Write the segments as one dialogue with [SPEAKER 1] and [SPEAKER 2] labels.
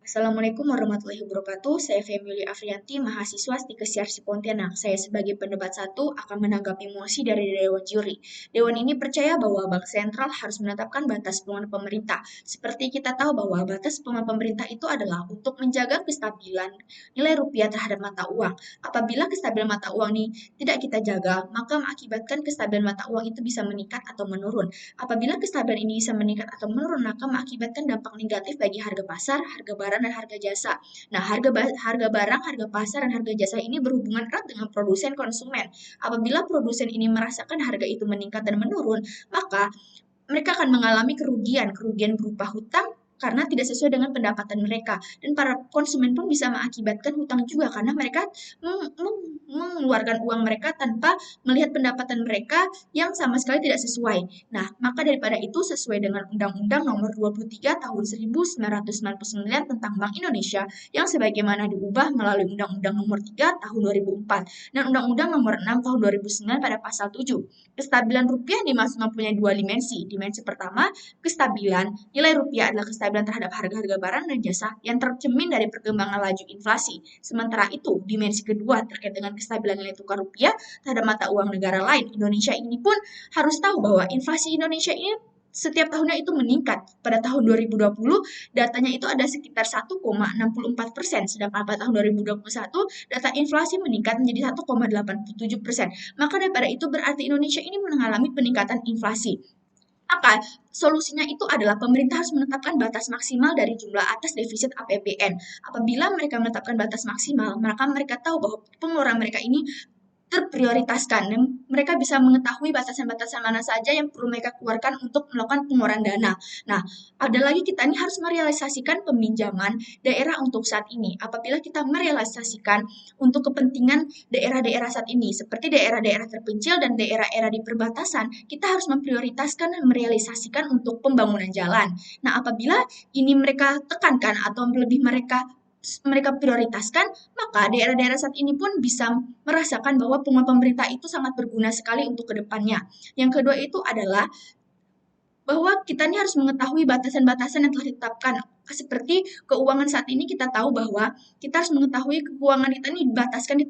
[SPEAKER 1] Assalamualaikum warahmatullahi wabarakatuh. Saya Femiuli Afrianti, mahasiswa Stikes Yarsi Pontianak. Saya sebagai pendebat satu akan menanggapi mosi dari Dewan Juri. Dewan ini percaya bahwa Bank Sentral harus menetapkan batas pengeluaran pemerintah. Seperti kita tahu bahwa batas pengeluaran pemerintah itu adalah untuk menjaga kestabilan nilai rupiah terhadap mata uang. Apabila kestabilan mata uang ini tidak kita jaga, maka mengakibatkan kestabilan mata uang itu bisa meningkat atau menurun. Apabila kestabilan ini bisa meningkat atau menurun, maka mengakibatkan dampak negatif bagi harga pasar, harga barang, dan harga jasa. Nah, harga barang, harga pasar, dan harga jasa ini berhubungan erat dengan produsen konsumen. Apabila produsen ini merasakan harga itu meningkat dan menurun, maka mereka akan mengalami kerugian berupa hutang karena tidak sesuai dengan pendapatan mereka. Dan para konsumen pun bisa mengakibatkan hutang juga karena mereka mengeluarkan uang mereka tanpa melihat pendapatan mereka yang sama sekali tidak sesuai. Nah, maka daripada itu sesuai dengan Undang-Undang Nomor 23 Tahun 1999 tentang Bank Indonesia yang sebagaimana diubah melalui Undang-Undang Nomor 3 Tahun 2004 dan Undang-Undang Nomor 6 Tahun 2009 pada pasal 7. Kestabilan rupiah dimaksud mempunyai dua dimensi. Dimensi pertama, kestabilan. Nilai rupiah adalah kestabilan terhadap harga-harga barang dan jasa yang tercermin dari perkembangan laju inflasi. Sementara itu, dimensi kedua terkait dengan kestabilan nilai tukar rupiah terhadap mata uang negara lain. Indonesia ini pun harus tahu bahwa inflasi Indonesia ini setiap tahunnya itu meningkat. Pada tahun 2020, datanya itu ada sekitar 1,64%, sedangkan pada tahun 2021, data inflasi meningkat menjadi 1,87%. Maka daripada itu berarti Indonesia ini mengalami peningkatan inflasi. Maka solusinya itu adalah pemerintah harus menetapkan batas maksimal dari jumlah atas defisit APBN. Apabila mereka menetapkan batas maksimal, maka mereka tahu bahwa pengeluaran mereka ini terprioritaskan dan mereka bisa mengetahui batasan-batasan mana saja yang perlu mereka keluarkan untuk melakukan pengeluaran dana. Nah, ada lagi kita ini harus merealisasikan peminjaman daerah untuk saat ini. Apabila kita merealisasikan untuk kepentingan daerah-daerah saat ini, seperti daerah-daerah terpencil dan daerah-daerah di perbatasan, kita harus memprioritaskan dan merealisasikan untuk pembangunan jalan. Nah, apabila ini mereka tekankan atau lebih mereka prioritaskan, maka daerah-daerah saat ini pun bisa merasakan bahwa pengeluaran pemerintah itu sangat berguna sekali untuk kedepannya. Yang kedua itu adalah bahwa kita ini harus mengetahui batasan-batasan yang telah ditetapkan. Seperti keuangan saat ini kita tahu bahwa kita harus mengetahui keuangan kita ini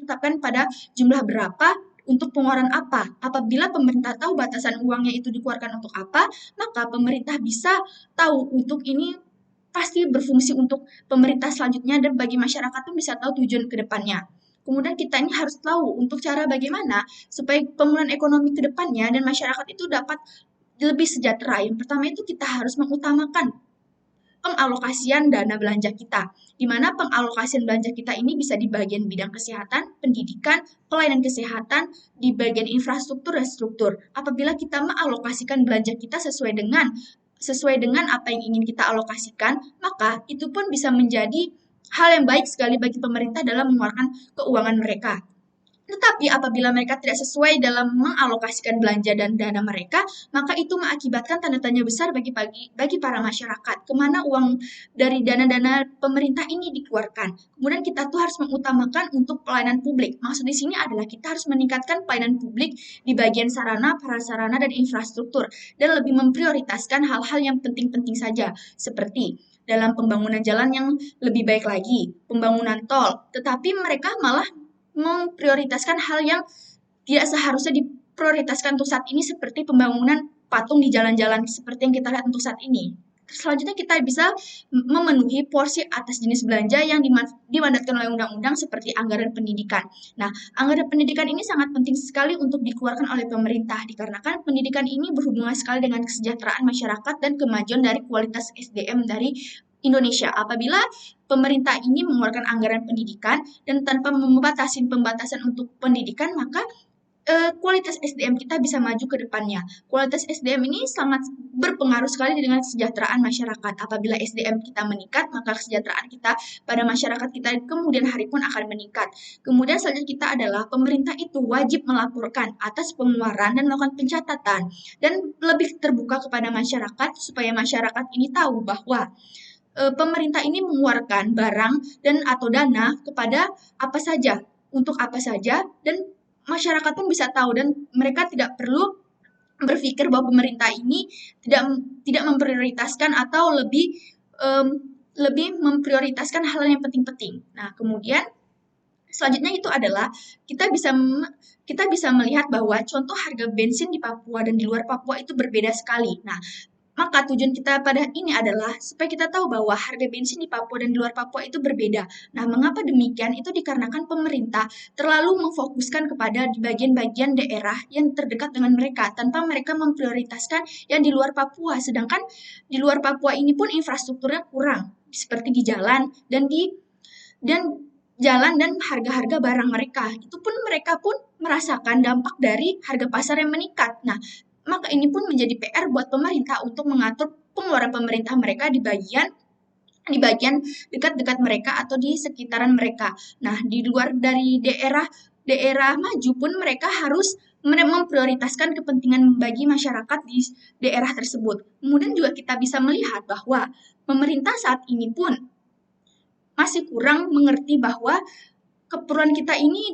[SPEAKER 1] ditetapkan pada jumlah berapa untuk pengeluaran apa. Apabila pemerintah tahu batasan uangnya itu dikeluarkan untuk apa, maka pemerintah bisa tahu untuk ini pasti berfungsi untuk pemerintah selanjutnya dan bagi masyarakat pun bisa tahu tujuan ke depannya. Kemudian kita ini harus tahu untuk cara bagaimana supaya pemulihan ekonomi ke depannya dan masyarakat itu dapat lebih sejahtera. Yang pertama itu kita harus mengutamakan pengalokasian dana belanja kita, di mana pengalokasian belanja kita ini bisa di bagian bidang kesehatan, pendidikan, pelayanan kesehatan, di bagian infrastruktur dan struktur. Apabila kita mengalokasikan belanja kita sesuai dengan apa yang ingin kita alokasikan, maka itu pun bisa menjadi hal yang baik sekali bagi pemerintah dalam mengeluarkan keuangan mereka. Tetapi apabila mereka tidak sesuai dalam mengalokasikan belanja dan dana mereka, maka itu mengakibatkan tanda tanya besar bagi para masyarakat. Kemana uang dari dana-dana pemerintah ini dikeluarkan? Kemudian kita tuh harus mengutamakan untuk pelayanan publik. Maksud di sini adalah kita harus meningkatkan pelayanan publik di bagian sarana, prasarana, dan infrastruktur. Dan lebih memprioritaskan hal-hal yang penting-penting saja. Seperti dalam pembangunan jalan yang lebih baik lagi, pembangunan tol. Tetapi mereka malah memprioritaskan hal yang tidak seharusnya diprioritaskan untuk saat ini seperti pembangunan patung di jalan-jalan seperti yang kita lihat untuk saat ini. Selanjutnya kita bisa memenuhi porsi atas jenis belanja yang dimandatkan oleh undang-undang seperti anggaran pendidikan. Nah, anggaran pendidikan ini sangat penting sekali untuk dikeluarkan oleh pemerintah dikarenakan pendidikan ini berhubungan sekali dengan kesejahteraan masyarakat dan kemajuan dari kualitas SDM dari Indonesia. Apabila pemerintah ini mengeluarkan anggaran pendidikan dan tanpa membatasi pembatasan untuk pendidikan, maka kualitas SDM kita bisa maju ke depannya. Kualitas SDM ini sangat berpengaruh sekali dengan kesejahteraan masyarakat. Apabila SDM kita meningkat, maka kesejahteraan kita pada masyarakat kita kemudian hari pun akan meningkat. Kemudian selanjutnya kita adalah pemerintah itu wajib melaporkan atas pengeluaran dan melakukan pencatatan dan lebih terbuka kepada masyarakat supaya masyarakat ini tahu bahwa pemerintah ini mengeluarkan barang dan atau dana kepada apa saja, untuk apa saja, dan masyarakat pun bisa tahu dan mereka tidak perlu berpikir bahwa pemerintah ini tidak tidak memprioritaskan atau lebih lebih memprioritaskan hal yang penting-penting. Nah, kemudian selanjutnya itu adalah kita bisa melihat bahwa contoh harga bensin di Papua dan di luar Papua itu berbeda sekali. Nah, maka tujuan kita pada ini adalah supaya kita tahu bahwa harga bensin di Papua dan di luar Papua itu berbeda. Nah, mengapa demikian? Itu dikarenakan pemerintah terlalu memfokuskan kepada di bagian-bagian daerah yang terdekat dengan mereka tanpa mereka memprioritaskan yang di luar Papua. Sedangkan di luar Papua ini pun infrastrukturnya kurang, seperti di jalan dan jalan dan harga-harga barang mereka. Itu pun mereka pun merasakan dampak dari harga pasar yang meningkat. Nah, maka ini pun menjadi PR buat pemerintah untuk mengatur pengeluaran pemerintah mereka di bagian dekat-dekat mereka atau di sekitaran mereka. Nah, di luar dari daerah maju pun mereka harus memprioritaskan kepentingan bagi masyarakat di daerah tersebut. Kemudian juga kita bisa melihat bahwa pemerintah saat ini pun masih kurang mengerti bahwa keperluan kita ini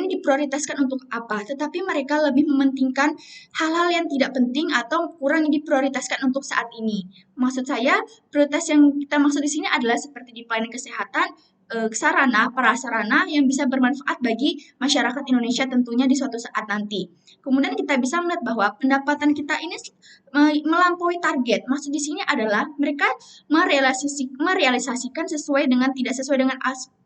[SPEAKER 1] diprioritaskan untuk apa, tetapi mereka lebih mementingkan hal-hal yang tidak penting atau kurang diprioritaskan untuk saat ini. Maksud saya, prioritas yang kita maksud di sini adalah seperti di pelayanan kesehatan, sarana, prasarana yang bisa bermanfaat bagi masyarakat Indonesia tentunya di suatu saat nanti. Kemudian kita bisa melihat bahwa pendapatan kita ini melampaui target. Maksud di sini adalah mereka merealisasikan tidak sesuai dengan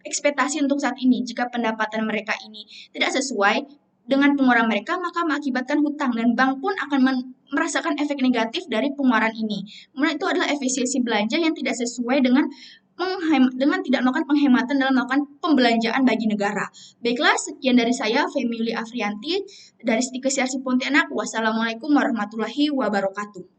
[SPEAKER 1] ekspektasi untuk saat ini. Jika pendapatan mereka ini tidak sesuai dengan pengeluaran mereka, maka mengakibatkan hutang dan bank pun akan merasakan efek negatif dari pengeluaran ini. Kemudian itu adalah efisiensi belanja yang tidak sesuai dengan tidak melakukan penghematan dalam melakukan pembelanjaan bagi negara. Baiklah, sekian dari saya, Femi Afriyanti, dari Stikes CRC Pontianak. Wassalamualaikum warahmatullahi wabarakatuh.